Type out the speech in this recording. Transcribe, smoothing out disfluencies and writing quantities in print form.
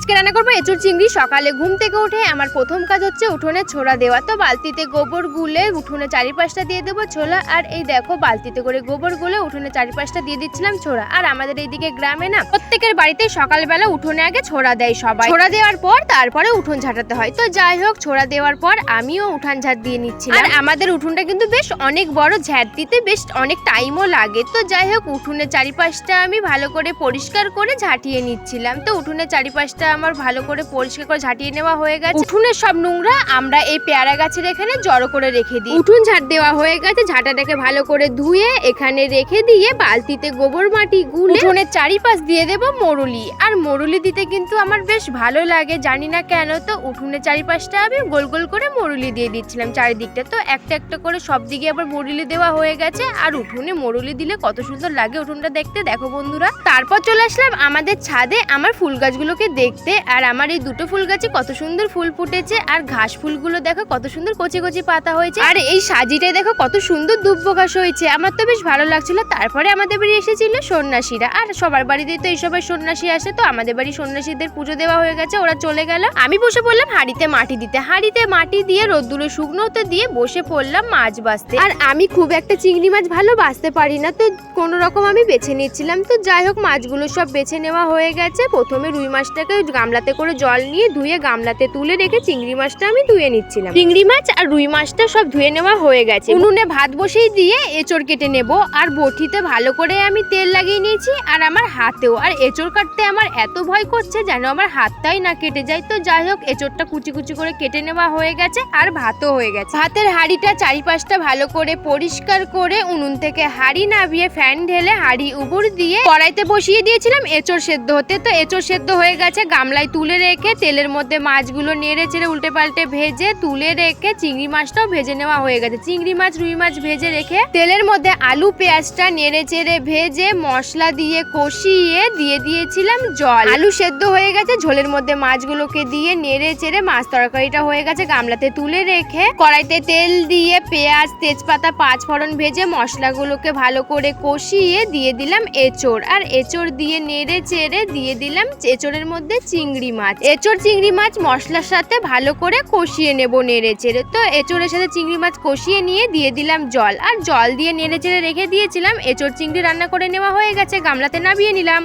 আজকে রান্না করবো এঁচোড় চিংড়ি। সকালে ঘুম থেকে উঠে আমার প্রথম কাজ হচ্ছে উঠোনে ছোড়া দেওয়া। তো বালতিতে গোবর গুলে উঠোনে চারিপাশটা দিয়ে দেবো ছোলা। আর এই দেখো বালতিতে করে গোবর গুলে উঠোনে চারিপাশটা দিয়ে দিচ্ছিলাম ছোড়া। আর আমাদের এইদিকে গ্রামে না প্রত্যেকের বাড়িতে সকালবেলা উঠোনে আগে ছোড়া দেয় সবাই। ছোড়া দেওয়ার পর তারপরে উঠোন ঝাঁটাতে হয়। তো যাই হোক, ছোড়া দেওয়ার পর আমিও উঠান ঝাঁট দিয়ে নিচ্ছিলাম। আর আমাদের উঠোনটা কিন্তু বেশ অনেক বড়, ঝাঁট দিতে বেশ অনেক টাইমও লাগে। তো যাই হোক, উঠোনের চারিপাশটা আমি ভালো করে পরিষ্কার করে ঝাঁটিয়ে নিচ্ছিলাম। তো উঠোনের চারিপাশটা আমার ভালো করে পরিষ্কার করে ঝাঁটিয়ে নেওয়া হয়ে গেছে। উঠোনের সব নোংরা আমরা এই পেয়ারা গাছের এখানে জড়ো করে রেখে দিই। উঠোন ঝাঁট দেওয়া হয়ে গেছে, ঝাঁটাটাকে ভালো করে ধুয়ে এখানে রেখে দিয়ে বালতিতে গোবর মাটি গুলে উঠোনের চারিপাশ দিয়ে দেবো মরুলি। আর মরুলি দিতে কিন্তু আমার বেশ ভালো লাগে, জানি না কেন। তো উঠোনের চারিপাশটা আমি গোল গোল করে মরুলি দিয়ে দিচ্ছিলাম চারিদিকটা। তো একটা একটা করে সব দিকে আবার মরুলি দেওয়া হয়ে গেছে। আর উঠোনে মরুলি দিলে কত সুন্দর লাগে উঠোনটা দেখতে, দেখো বন্ধুরা। তারপর চলে আসলাম আমাদের ছাদে আমার ফুল গাছগুলোকে দেখতে। আর আমার এই দুটো ফুল গাছে কত সুন্দর ফুল ফুটেছে। আর ঘাস ফুলগুলো দেখো কত সুন্দর কচি কচি পাতা হয়েছে। আর এই সাজিটাই দেখো কত সুন্দর দুব্ব ঘাস হয়েছে। আমার তো বেশ ভালো লাগছিল। তারপরে আমাদের বাড়ি এসেছিল সন্ন্যাসীরা। আর সবার বাড়িতেই তো এই সবাই সন্ন্যাসী আসে। তো আমাদের বাড়ি সন্ন্যাসীদের পুজো দেওয়া হয়ে গেছে, ওরা চলে গেল। আমি বসে পড়লাম হাঁড়িতে মাটি দিতে। হাঁড়িতে মাটি দিয়ে রোদ্দুরে শুকনোতে দিয়ে বসে পড়লাম মাছ বাছতে। আর আমি খুব একটা চিংড়ি মাছ ভালো বাছতে পারি না, তো কোনো রকম আমি বেছে নিচ্ছিলাম। তো যাই হোক, মাছগুলো সব বেছে নেওয়া হয়ে গেছে। প্রথমে রুই মাছটাকে গামলাতে করে জল নিয়ে ধুয়ে গামলাতে তুলে রেখে চিংড়ি মাছটা আমি ধুয়ে নিচ্ছিলাম। চিংড়ি মাছ আর রুই মাছটা সব ধুয়ে নেওয়া হয়ে গেছে। উনুনে ভাত বসিয়ে দিয়ে এঁচড় কেটে নেব। আর বটিতে ভালো করে আমি তেল লাগিয়ে নিয়েছি, আর আমার হাতেও। আর এঁচড় কাটতে আমার এত ভয় করছে যেন আমার হাতটাই না কেটে যায়। তো যাই হোক, এঁচড়টা কুচি কুচি করে কেটে নেওয়া হয়ে গেছে। আর ভাতও হয়ে গেছে। ভাতের হাঁড়িটা চারিপাশটা ভালো করে পরিষ্কার করে উনুন থেকে হাঁড়ি নামিয়ে ফ্যান ঢেলে হাঁড়ি উপর দিয়ে কড়াইতে বসিয়ে দিয়েছিলাম এঁচড় সেদ্ধ হতে। তো এঁচড় সেদ্ধ হয়ে গেছে, গামলায় তুলে রেখে তেলের মধ্যে মাছগুলো নেড়ে চেড়ে উল্টে পাল্টে ভেজে তুলে রেখে চিংড়ি মাছটাও ভেজে নেওয়া হয়ে গেছে। চিংড়ি মাছ রুই মাছ ভেজে রেখে তেলের মধ্যে আলু পেঁয়াজটা নেড়ে চেড়ে ভেজে মশলা দিয়ে কষিয়ে দিয়ে দিয়েছিলাম জল। আলু সেদ্ধ হয়ে গেছে, ঝোলের মধ্যে মাছগুলোকে দিয়ে নেড়ে চেড়ে মাছ তরকারিটা হয়ে গেছে। গামলাতে তুলে রেখে কড়াইতে তেল দিয়ে পেঁয়াজ তেজপাতা পাঁচফোড়ন ভেজে মশলাগুলোকে ভালো করে কষিয়ে দিয়ে দিলাম এঁচড়। আর এঁচড় দিয়ে নেড়ে চেড়ে দিয়ে দিলাম এঁচড়ের মধ্যে চিংড়ি মাছ। এঁচড় চিংড়ি মাছ মশলার সাথে ভালো করে কষিয়ে নেব নেড়ে চেড়ে। তো এঁচড়ের সাথে চিংড়ি মাছ কষিয়ে নিয়ে দিয়ে দিলাম জল। আর জল দিয়ে নেড়ে চেড়ে রেখে দিয়েছিলাম। এঁচড় চিংড়ি রান্না করে নেওয়া হয়ে গেছে, গামলাতে নামিয়ে নিলাম।